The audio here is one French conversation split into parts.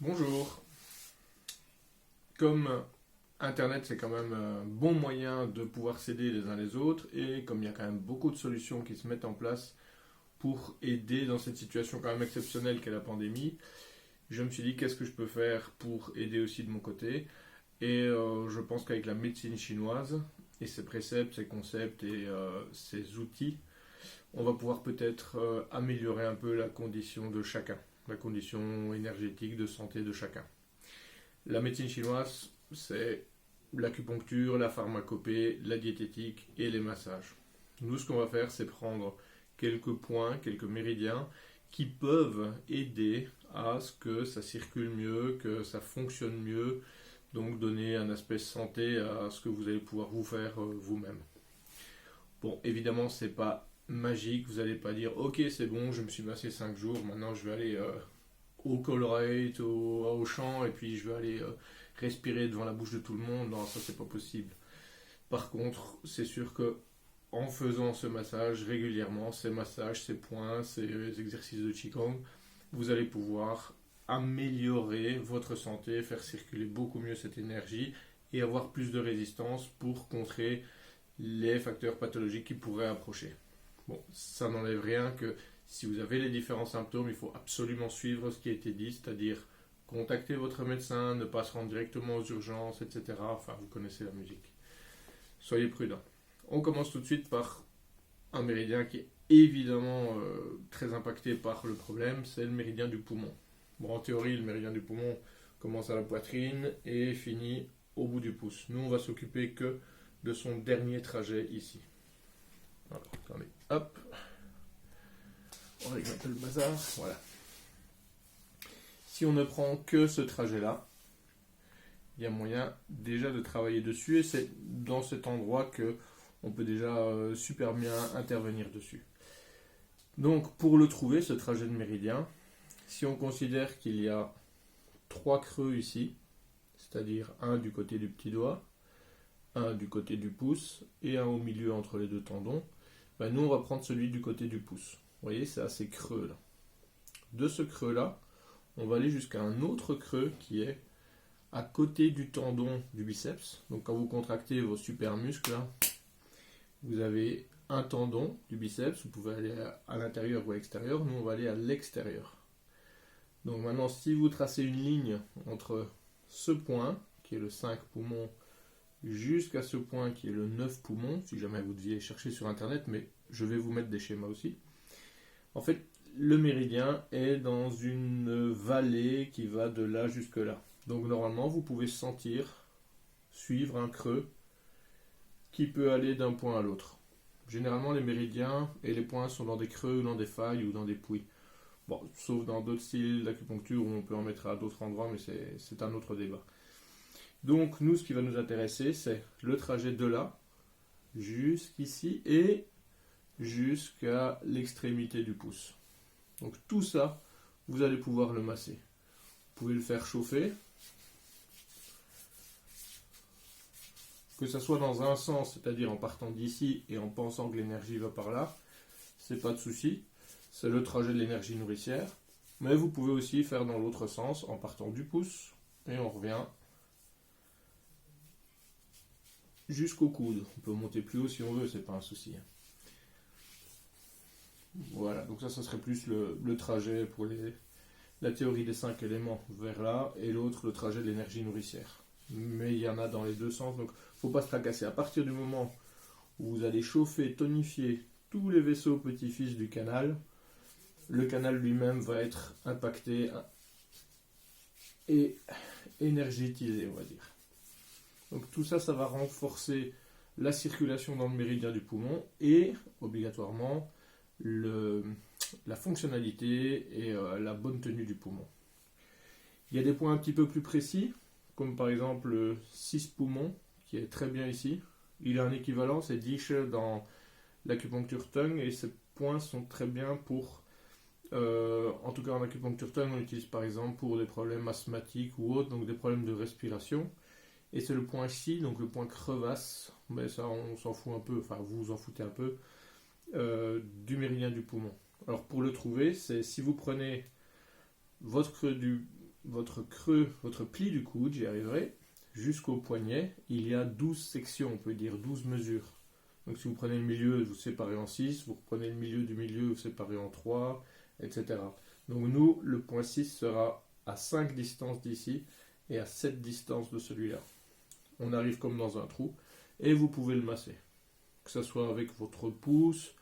Bonjour. Comme Internet c'est quand même un bon moyen de pouvoir s'aider les uns les autres et comme il y a quand même beaucoup de solutions qui se mettent en place pour aider dans cette situation quand même exceptionnelle qu'est la pandémie, je me suis dit qu'est-ce que je peux faire pour aider aussi de mon côté et je pense qu'avec la médecine chinoise et ses préceptes, ses concepts et ses outils, on va pouvoir peut-être améliorer un peu la condition de chacun, la condition énergétique de santé de chacun. La médecine chinoise, c'est l'acupuncture, la pharmacopée, la diététique et les massages. Nous, ce qu'on va faire, c'est prendre quelques points, quelques méridiens qui peuvent aider à ce que ça circule mieux, que ça fonctionne mieux, donc donner un aspect santé à ce que vous allez pouvoir vous faire vous-même. Bon, évidemment, c'est pas magique, vous n'allez pas dire ok, c'est bon, je me suis massé 5 jours, maintenant je vais aller au Colruyt, au champ, et puis je vais aller respirer devant la bouche de tout le monde. Non, ça c'est pas possible. Par contre, c'est sûr que en faisant ce massage régulièrement, ces massages, ces points, ces exercices de Qigong, vous allez pouvoir améliorer votre santé, faire circuler beaucoup mieux cette énergie et avoir plus de résistance pour contrer les facteurs pathologiques qui pourraient approcher. Bon, ça n'enlève rien que si vous avez les différents symptômes, il faut absolument suivre ce qui a été dit, c'est-à-dire contacter votre médecin, ne pas se rendre directement aux urgences, etc. Enfin, vous connaissez la musique. Soyez prudents. On commence tout de suite par un méridien qui est évidemment très impacté par le problème, c'est le méridien du poumon. Bon, en théorie, le méridien du poumon commence à la poitrine et finit au bout du pouce. Nous, on va s'occuper que de son dernier trajet ici. Voilà, attendez, hop. On règle un peu le bazar, voilà. Si on ne prend que ce trajet-là, il y a moyen déjà de travailler dessus et c'est dans cet endroit que on peut déjà super bien intervenir dessus. Donc pour le trouver, ce trajet de méridien, si on considère qu'il y a 3 creux ici, c'est-à-dire un du côté du petit doigt, un du côté du pouce et un au milieu entre les deux tendons, ben nous on va prendre celui du côté du pouce. Vous voyez, c'est assez creux là. De ce creux là, on va aller jusqu'à un autre creux qui est à côté du tendon du biceps. Donc quand vous contractez vos super muscles là, vous avez un tendon du biceps, vous pouvez aller à l'intérieur ou à l'extérieur, nous on va aller à l'extérieur. Donc maintenant si vous tracez une ligne entre ce point, qui est le 5 poumons, jusqu'à ce point qui est le 9 poumons, si jamais vous deviez chercher sur internet, mais je vais vous mettre des schémas aussi. En fait, le méridien est dans une vallée qui va de là jusque là. Donc normalement, vous pouvez sentir, suivre un creux qui peut aller d'un point à l'autre. Généralement, les méridiens et les points sont dans des creux, dans des failles ou dans des puits. Bon, sauf dans d'autres styles d'acupuncture où on peut en mettre à d'autres endroits, mais c'est un autre débat. Donc nous, ce qui va nous intéresser, c'est le trajet de là, jusqu'ici, et jusqu'à l'extrémité du pouce. Donc tout ça, vous allez pouvoir le masser. Vous pouvez le faire chauffer, que ça soit dans un sens, c'est-à-dire en partant d'ici et en pensant que l'énergie va par là, c'est pas de souci, c'est le trajet de l'énergie nourricière. Mais vous pouvez aussi faire dans l'autre sens, en partant du pouce, et on revient jusqu'au coude. On peut monter plus haut si on veut, c'est pas un souci. Voilà, donc ça serait plus le trajet pour la théorie des 5 éléments vers là, et l'autre le trajet de l'énergie nourricière. Mais il y en a dans les deux sens, donc faut pas se tracasser. À partir du moment où vous allez chauffer, tonifier tous les vaisseaux petits-fils du canal, le canal lui-même va être impacté et énergétisé, on va dire. Donc tout ça, ça va renforcer la circulation dans le méridien du poumon et, obligatoirement, la fonctionnalité et la bonne tenue du poumon. Il y a des points un petit peu plus précis, comme par exemple le 6 poumons, qui est très bien ici. Il a un équivalent, c'est Dish dans l'acupuncture tongue, et ces points sont très bien pour, en tout cas en acupuncture tongue, on l'utilise par exemple pour des problèmes asthmatiques ou autres, donc des problèmes de respiration. Et c'est le point ici, donc le point crevasse, mais ça on s'en fout un peu, enfin vous vous en foutez un peu, du méridien du poumon. Alors pour le trouver, c'est si vous prenez votre creux votre creux, votre pli du coude, j'y arriverai, jusqu'au poignet, il y a 12 sections, on peut dire 12 mesures. Donc si vous prenez le milieu, vous séparez en 6, vous reprenez le milieu du milieu, vous séparez en 3, etc. Donc nous, le point 6 sera à 5 distances d'ici et à 7 distances de celui-là. On arrive comme dans un trou et vous pouvez le masser. Que ce soit avec votre pouce,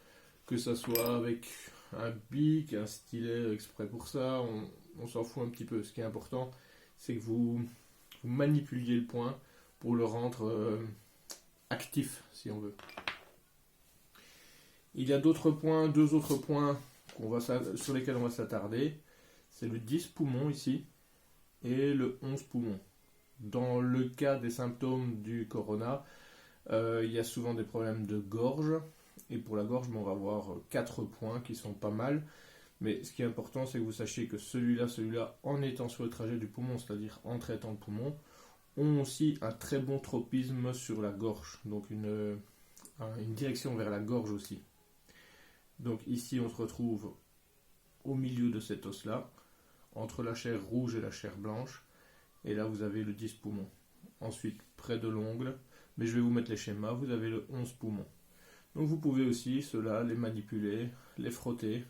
que ce soit avec un bic, un stylet exprès pour ça, on s'en fout un petit peu. Ce qui est important, c'est que vous manipuliez le point pour le rendre actif, si on veut. Il y a d'autres points, deux autres points sur lesquels on va s'attarder. C'est le 10 poumon ici et le 11 poumon. Dans le cas des symptômes du corona, il y a souvent des problèmes de gorge. Et pour la gorge, on va avoir 4 points qui sont pas mal. Mais ce qui est important, c'est que vous sachiez que celui-là, en étant sur le trajet du poumon, c'est-à-dire en traitant le poumon, ont aussi un très bon tropisme sur la gorge. Donc une direction vers la gorge aussi. Donc ici, on se retrouve au milieu de cet os-là, entre la chair rouge et la chair blanche. Et là, vous avez le 10 poumons. Ensuite, près de l'ongle, mais je vais vous mettre les schémas, vous avez le 11 poumons. Donc vous pouvez aussi, ceux-là, les manipuler, les frotter,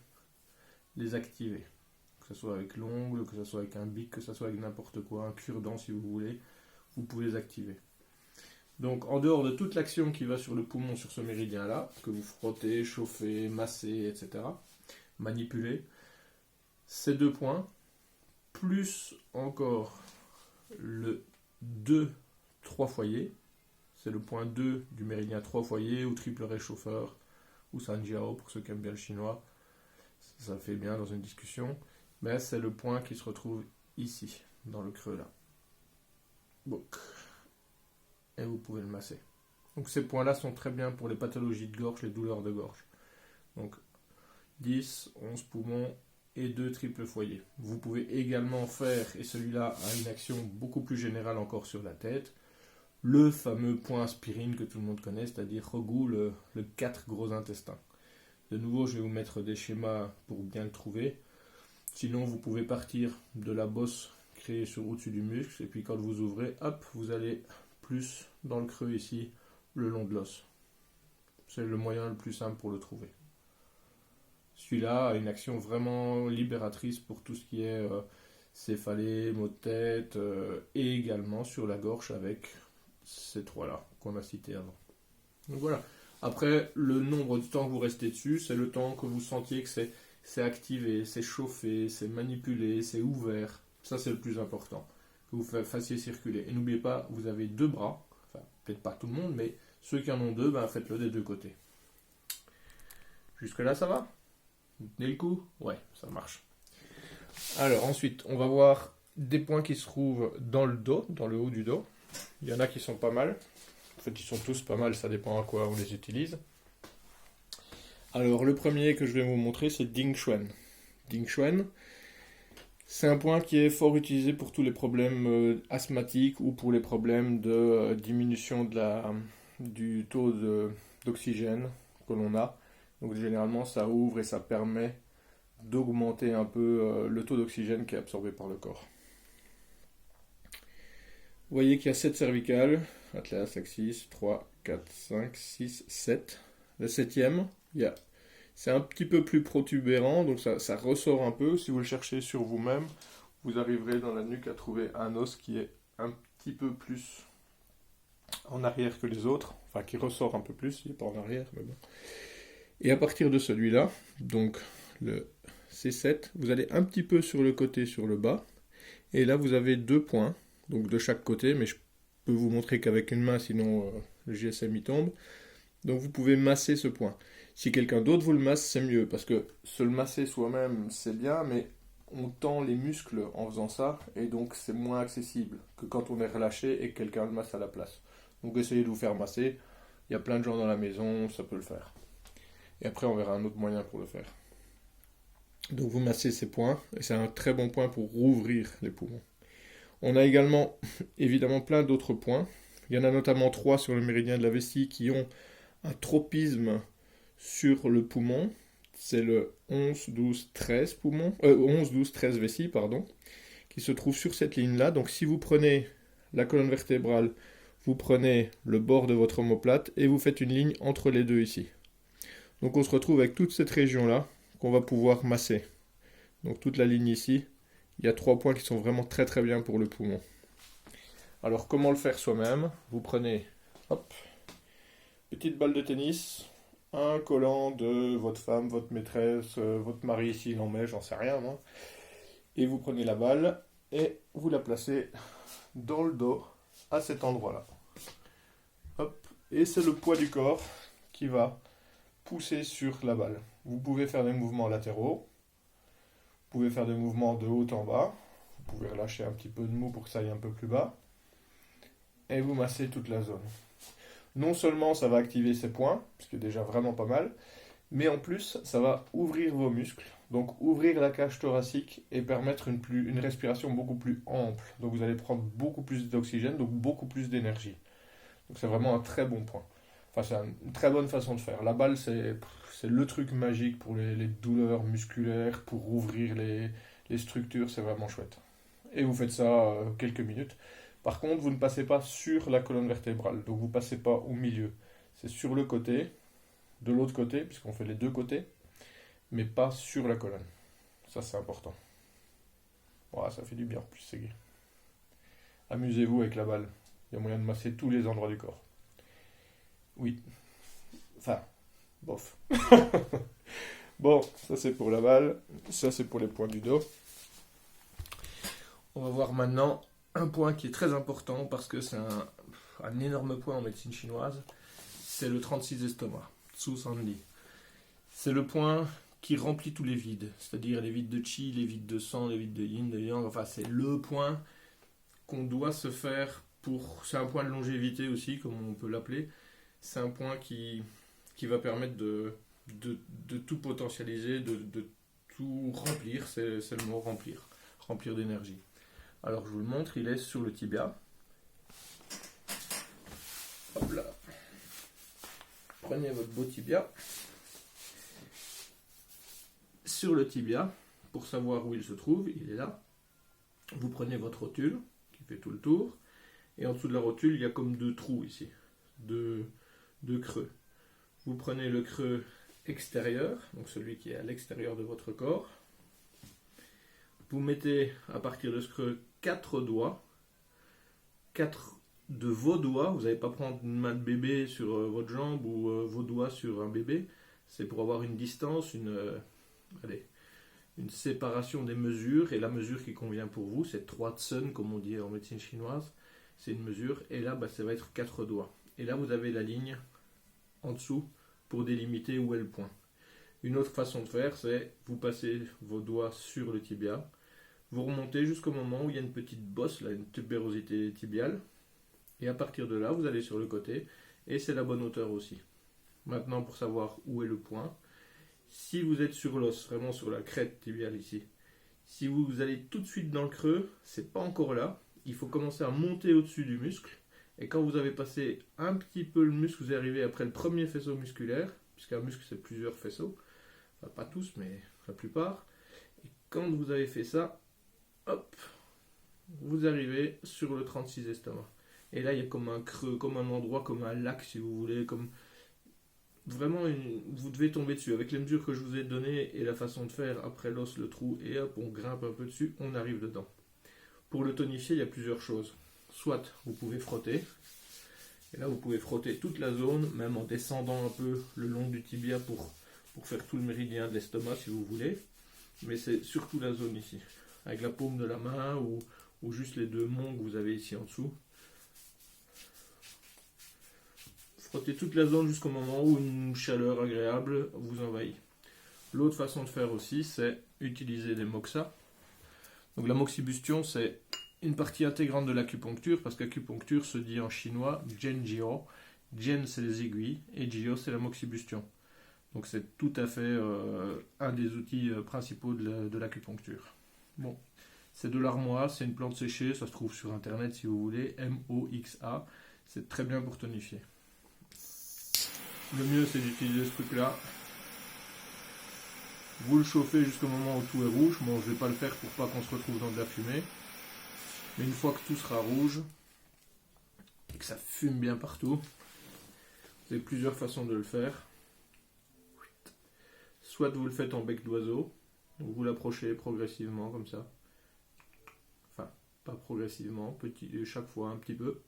les activer. Que ce soit avec l'ongle, que ce soit avec un bic, que ce soit avec n'importe quoi, un cure-dent si vous voulez, vous pouvez les activer. Donc en dehors de toute l'action qui va sur le poumon, sur ce méridien-là, que vous frottez, chauffez, massez, etc., manipulez, ces 2 points, plus encore le 2-3 foyers, c'est le point 2 du méridien 3 foyers, ou triple réchauffeur, ou Sanjiao pour ceux qui aiment bien le chinois, ça fait bien dans une discussion, mais c'est le point qui se retrouve ici, dans le creux là. Donc, et vous pouvez le masser. Donc ces points-là sont très bien pour les pathologies de gorge, les douleurs de gorge. Donc 10, 11 poumons et 2 triples foyers. Vous pouvez également faire, et celui-là a une action beaucoup plus générale encore sur la tête, le fameux point aspirine que tout le monde connaît, c'est-à-dire Rogou, le 4 gros intestins. De nouveau, je vais vous mettre des schémas pour bien le trouver. Sinon, vous pouvez partir de la bosse créée sur au-dessus du muscle, et puis quand vous ouvrez, hop, vous allez plus dans le creux ici, le long de l'os. C'est le moyen le plus simple pour le trouver. Celui-là a une action vraiment libératrice pour tout ce qui est céphalée, maux de tête, et également sur la gorge avec ces 3-là qu'on a cités avant. Donc voilà. Après, le nombre de temps que vous restez dessus, c'est le temps que vous sentiez que c'est activé, c'est chauffé, c'est manipulé, c'est ouvert. Ça, c'est le plus important. Que vous fassiez circuler. Et n'oubliez pas, vous avez 2 bras. Enfin, peut-être pas tout le monde, mais ceux qui en ont 2, faites-le des 2 côtés. Jusque-là, ça va ? Vous tenez le coup ? Ouais, ça marche. Alors, ensuite, on va voir des points qui se trouvent dans le dos, dans le haut du dos. Il y en a qui sont pas mal. En fait, ils sont tous pas mal, ça dépend à quoi on les utilise. Alors, le premier que je vais vous montrer, c'est Ding Xuan. Ding Xuan, c'est un point qui est fort utilisé pour tous les problèmes asthmatiques ou pour les problèmes de diminution du taux d'oxygène que l'on a. Donc, généralement, ça ouvre et ça permet d'augmenter un peu le taux d'oxygène qui est absorbé par le corps. Vous voyez qu'il y a 7 cervicales, Atlas, Axis, 3, 4, 5, 6, 7. Le 7e, c'est un petit peu plus protubérant, donc ça ressort un peu. Si vous le cherchez sur vous-même, vous arriverez dans la nuque à trouver un os qui est un petit peu plus en arrière que les autres, enfin qui ressort un peu plus, il n'est pas en arrière, mais bon. Et à partir de celui-là, donc le C7, vous allez un petit peu sur le côté, sur le bas, et là vous avez 2 points, donc de chaque côté, mais je peux vous montrer qu'avec une main, sinon le GSM y tombe. Donc vous pouvez masser ce point. Si quelqu'un d'autre vous le masse, c'est mieux, parce que se le masser soi-même, c'est bien, mais on tend les muscles en faisant ça, et donc c'est moins accessible que quand on est relâché et que quelqu'un le masse à la place. Donc essayez de vous faire masser, il y a plein de gens dans la maison, ça peut le faire. Et après on verra un autre moyen pour le faire. Donc vous massez ces points, et c'est un très bon point pour rouvrir les poumons. On a également évidemment plein d'autres points. Il y en a notamment 3 sur le méridien de la vessie qui ont un tropisme sur le poumon. C'est le 11, 12, 13 poumons, 11, 12, 13 vessie, qui se trouve sur cette ligne-là. Donc si vous prenez la colonne vertébrale, vous prenez le bord de votre omoplate et vous faites une ligne entre les deux ici. Donc on se retrouve avec toute cette région-là qu'on va pouvoir masser. Donc toute la ligne ici, il y a 3 points qui sont vraiment très très bien pour le poumon. Alors comment le faire soi-même? Vous prenez, hop, petite balle de tennis, un collant de votre femme, votre maîtresse, votre mari s'il en met, j'en sais rien, moi. Et vous prenez la balle et vous la placez dans le dos à cet endroit-là. Hop, et c'est le poids du corps qui va pousser sur la balle. Vous pouvez faire des mouvements latéraux, vous pouvez faire des mouvements de haut en bas, vous pouvez relâcher un petit peu de mou pour que ça aille un peu plus bas, et vous massez toute la zone. Non seulement ça va activer ces points, ce qui est déjà vraiment pas mal, mais en plus ça va ouvrir vos muscles, donc ouvrir la cage thoracique et permettre une respiration beaucoup plus ample. Donc vous allez prendre beaucoup plus d'oxygène, donc beaucoup plus d'énergie. Donc c'est vraiment un très bon point. Enfin, c'est une très bonne façon de faire. La balle, c'est le truc magique pour les douleurs musculaires, pour ouvrir les structures, c'est vraiment chouette. Et vous faites ça quelques minutes. Par contre, vous ne passez pas sur la colonne vertébrale, donc vous ne passez pas au milieu. C'est sur le côté, de l'autre côté, puisqu'on fait les deux côtés, mais pas sur la colonne. Ça, c'est important. Voilà, ça fait du bien, en plus c'est gai. Amusez-vous avec la balle. Il y a moyen de masser tous les endroits du corps. Oui. Enfin, bof. Bon, ça c'est pour la balle. Ça c'est pour les points du dos. On va voir maintenant un point qui est très important parce que c'est un énorme point en médecine chinoise. C'est le 36 estomac, Tsu Sanli. C'est le point qui remplit tous les vides. C'est-à-dire les vides de chi, les vides de sang, les vides de yin, de yang. Enfin, c'est le point qu'on doit se faire pour... C'est un point de longévité aussi, comme on peut l'appeler. C'est un point qui va permettre de tout potentialiser, de tout remplir. C'est le mot remplir. Remplir d'énergie. Alors je vous le montre, il est sur le tibia. Hop là. Prenez votre beau tibia. Sur le tibia, pour savoir où il se trouve, il est là. Vous prenez votre rotule, qui fait tout le tour. Et en dessous de la rotule, il y a comme 2 trous ici. Deux creux. Vous prenez le creux extérieur, donc celui qui est à l'extérieur de votre corps. Vous mettez à partir de ce creux 4 doigts, 4 de vos doigts. Vous n'allez pas prendre une main de bébé sur votre jambe ou vos doigts sur un bébé. C'est pour avoir une distance, une séparation des mesures. Et la mesure qui convient pour vous, c'est 3 tsun, comme on dit en médecine chinoise. C'est une mesure. Et là, ça va être 4 doigts. Et là, vous avez la ligne en dessous pour délimiter où est le point. Une autre façon de faire, c'est vous passez vos doigts sur le tibia. Vous remontez jusqu'au moment où il y a une petite bosse, là, une tubérosité tibiale. Et à partir de là, vous allez sur le côté. Et c'est la bonne hauteur aussi. Maintenant, pour savoir où est le point, si vous êtes sur l'os, vraiment sur la crête tibiale ici, si vous allez tout de suite dans le creux, c'est pas encore là. Il faut commencer à monter au-dessus du muscle. Et quand vous avez passé un petit peu le muscle, vous arrivez après le premier faisceau musculaire, puisqu'un muscle c'est plusieurs faisceaux. Enfin, pas tous, mais la plupart. Et quand vous avez fait ça, hop, vous arrivez sur le 36 estomac. Et là, il y a comme un creux, comme un endroit, comme un lac, si vous voulez, comme... Vraiment, vous devez tomber dessus. Avec les mesures que je vous ai données et la façon de faire, après l'os, le trou, et hop, on grimpe un peu dessus, on arrive dedans. Pour le tonifier, il y a plusieurs choses. Soit vous pouvez frotter, et là vous pouvez frotter toute la zone, même en descendant un peu le long du tibia pour faire tout le méridien de l'estomac si vous voulez. Mais c'est surtout la zone ici, avec la paume de la main ou juste les 2 monts que vous avez ici en dessous. Frottez toute la zone jusqu'au moment où une chaleur agréable vous envahit. L'autre façon de faire aussi, c'est utiliser des moxa. Donc la moxibustion, c'est une partie intégrante de l'acupuncture, parce qu'acupuncture se dit en chinois Zhenjiao. Zhen, c'est les aiguilles, et Jiao, c'est la moxibustion. Donc c'est tout à fait un des outils principaux de l'acupuncture. Bon, c'est de l'armoise, c'est une plante séchée, ça se trouve sur internet si vous voulez, MOXA. C'est très bien pour tonifier. Le mieux, c'est d'utiliser ce truc-là. Vous le chauffez jusqu'au moment où tout est rouge. Bon, je ne vais pas le faire pour pas qu'on se retrouve dans de la fumée. Mais une fois que tout sera rouge, et que ça fume bien partout, vous avez plusieurs façons de le faire. Soit vous le faites en bec d'oiseau, donc vous l'approchez progressivement comme ça. Enfin, pas progressivement, chaque fois un petit peu.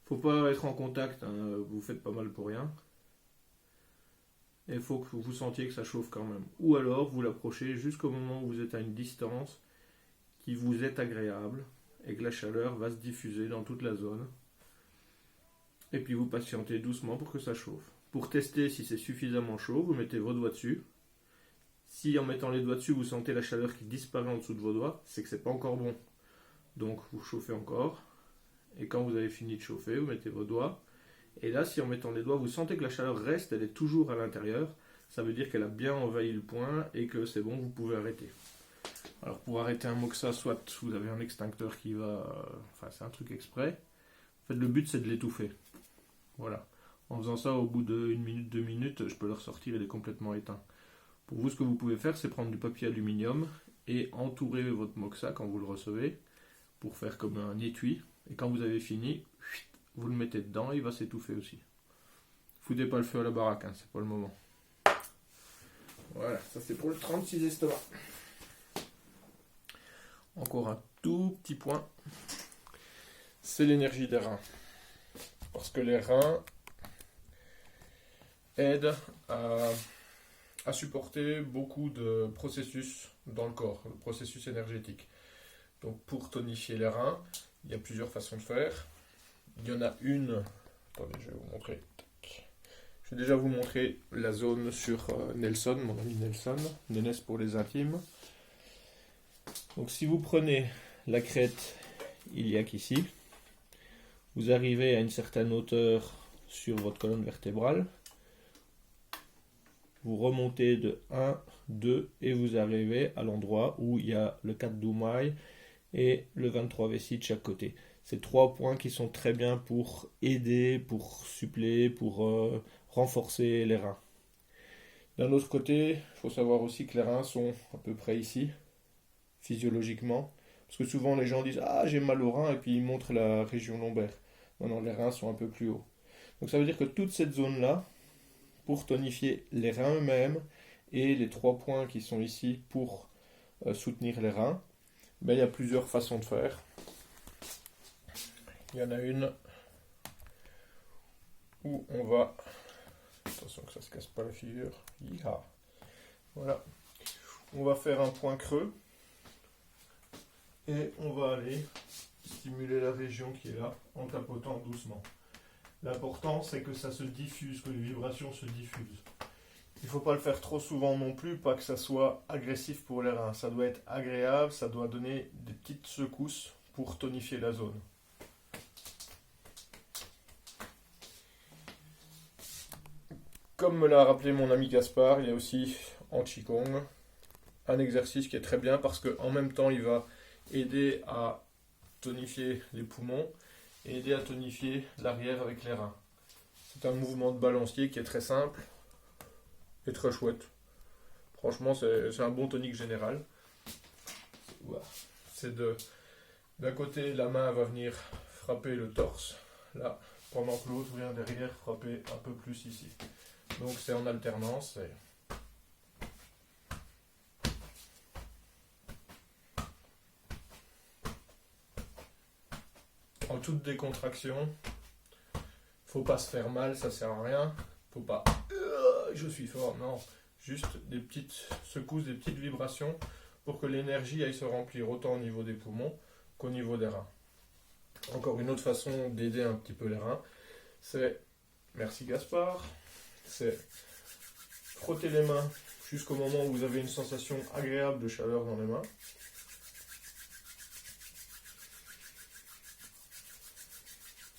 Faut pas être en contact, hein, vous faites pas mal pour rien. Et il faut que vous sentiez que ça chauffe quand même. Ou alors vous l'approchez jusqu'au moment où vous êtes à une distance qui vous est agréable et que la chaleur va se diffuser dans toute la zone. Et puis vous patientez doucement pour que ça chauffe. Pour tester si c'est suffisamment chaud, vous mettez vos doigts dessus. Si en mettant les doigts dessus, vous sentez la chaleur qui disparaît en dessous de vos doigts, c'est que c'est pas encore bon. Donc vous chauffez encore. Et quand vous avez fini de chauffer, vous mettez vos doigts. Et là, si en mettant les doigts, vous sentez que la chaleur reste, elle est toujours à l'intérieur, ça veut dire qu'elle a bien envahi le point et que c'est bon, vous pouvez arrêter. Alors pour arrêter un moxa, soit vous avez un extincteur qui va... Enfin, c'est un truc exprès. En fait, le but, c'est de l'étouffer. Voilà. En faisant ça, au bout de 1 minute, 2 minutes, je peux le ressortir, il est complètement éteint. Pour vous, ce que vous pouvez faire, c'est prendre du papier aluminium et entourer votre moxa quand vous le recevez pour faire comme un étui. Et quand vous avez fini, vous le mettez dedans et il va s'étouffer aussi. Foutez pas le feu à la baraque, hein, c'est pas le moment. Voilà, ça c'est pour le 36 estomac. Encore un tout petit point, c'est l'énergie des reins. Parce que les reins aident à supporter beaucoup de processus dans le corps, le processus énergétique. Donc pour tonifier les reins, il y a plusieurs façons de faire. Il y en a une, attendez, je vais vous montrer. Je vais déjà vous montrer la zone sur Nelson, mon ami Nelson, Nénès pour les intimes. Donc si vous prenez la crête iliaque ici, vous arrivez à une certaine hauteur sur votre colonne vertébrale, vous remontez de 1, 2 et vous arrivez à l'endroit où il y a le 4 Doumaï et le 23 vessie de chaque côté. C'est 3 points qui sont très bien pour aider, pour suppléer, pour renforcer les reins. D'un autre côté, il faut savoir aussi que les reins sont à peu près ici, physiologiquement. Parce que souvent les gens disent « Ah, j'ai mal aux reins » et puis ils montrent la région lombaire. Non, les reins sont un peu plus hauts. Donc ça veut dire que toute cette zone-là, pour tonifier les reins eux-mêmes et les 3 points qui sont ici pour soutenir les reins, ben, il y a plusieurs façons de faire. Il y en a une où on va... Attention que ça ne se casse pas la figure. Yeeha. Voilà. On va faire un point creux. Et on va aller stimuler la région qui est là en tapotant doucement. L'important c'est que ça se diffuse, que les vibrations se diffusent. Il ne faut pas le faire trop souvent non plus, pas que ça soit agressif pour les reins. Ça doit être agréable, ça doit donner des petites secousses pour tonifier la zone. Comme me l'a rappelé mon ami Gaspard, il y a aussi en Qigong un exercice qui est très bien parce qu'en même temps il va aider à tonifier les poumons et aider à tonifier l'arrière avec les reins. C'est un mouvement de balancier qui est très simple et très chouette. Franchement, c'est un bon tonique général. C'est d'un côté, la main va venir frapper le torse, là, pendant que l'autre vient derrière frapper un peu plus ici. Donc c'est en alternance. En toute décontraction, faut pas se faire mal, ça sert à rien. Faut pas je suis fort, non. Juste des petites secousses, des petites vibrations pour que l'énergie aille se remplir autant au niveau des poumons qu'au niveau des reins. Encore une autre façon d'aider un petit peu les reins, c'est, merci Gaspard, c'est frotter les mains jusqu'au moment où vous avez une sensation agréable de chaleur dans les mains.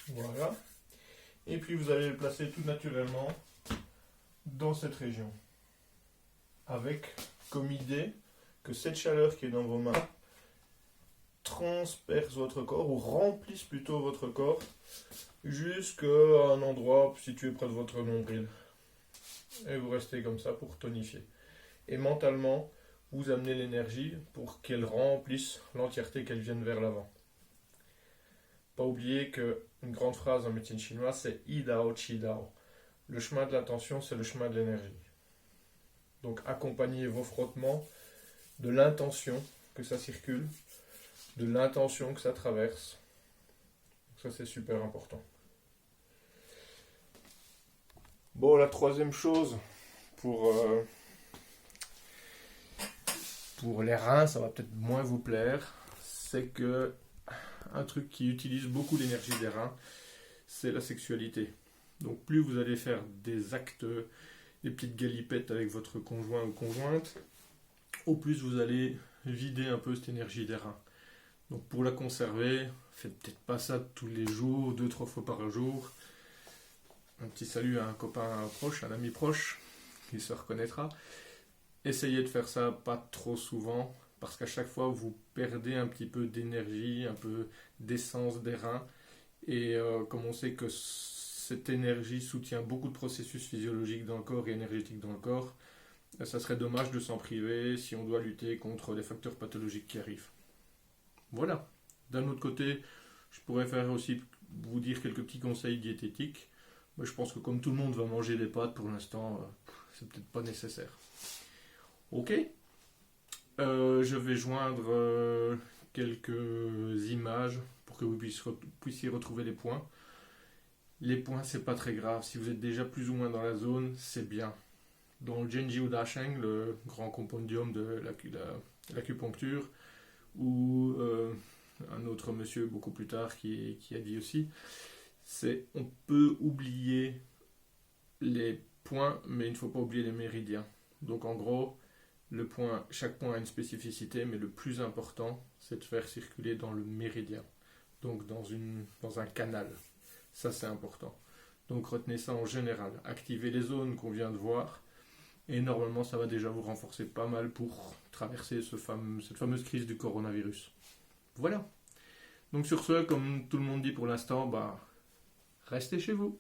Voilà. Et puis vous allez le placer tout naturellement dans cette région. Avec comme idée que cette chaleur qui est dans vos mains transperce votre corps, ou remplisse plutôt votre corps, jusqu'à un endroit situé près de votre nombril. Et vous restez comme ça pour tonifier. Et mentalement, vous amenez l'énergie pour qu'elle remplisse l'entièreté, qu'elle vienne vers l'avant. Pas oublier qu'une grande phrase en médecine chinoise, c'est Yi Dao Qi Dao. Le chemin de l'attention, c'est le chemin de l'énergie. Donc accompagnez vos frottements de l'intention que ça circule, de l'intention que ça traverse. Ça, c'est super important. Bon, la troisième chose, pour les reins, ça va peut-être moins vous plaire, c'est que un truc qui utilise beaucoup l'énergie des reins, c'est la sexualité. Donc plus vous allez faire des actes, des petites galipettes avec votre conjoint ou conjointe, au plus vous allez vider un peu cette énergie des reins. Donc pour la conserver, faites peut-être pas ça tous les jours, 2-3 fois par jour. Un petit salut à un copain proche, un ami proche, qui se reconnaîtra. Essayez de faire ça pas trop souvent, parce qu'à chaque fois vous perdez un petit peu d'énergie, un peu d'essence des reins. Et comme on sait que cette énergie soutient beaucoup de processus physiologiques dans le corps et énergétiques dans le corps, ça serait dommage de s'en priver si on doit lutter contre les facteurs pathologiques qui arrivent. Voilà. D'un autre côté, je pourrais faire aussi vous dire quelques petits conseils diététiques. Mais je pense que comme tout le monde va manger des pâtes pour l'instant, c'est peut-être pas nécessaire. Ok. Je vais joindre quelques images pour que vous puissiez retrouver les points. Les points, c'est pas très grave. Si vous êtes déjà plus ou moins dans la zone, c'est bien. Dans le Genji Dasheng, le grand compendium de l'acupuncture, ou un autre monsieur beaucoup plus tard qui a dit aussi, c'est on peut oublier les points, mais il ne faut pas oublier les méridiens. Donc en gros, chaque point a une spécificité, mais le plus important, c'est de faire circuler dans le méridien, donc dans un canal. Ça, c'est important. Donc retenez ça en général. Activez les zones qu'on vient de voir, et normalement, ça va déjà vous renforcer pas mal pour traverser cette fameuse crise du coronavirus. Voilà. Donc sur ce, comme tout le monde dit pour l'instant, restez chez vous.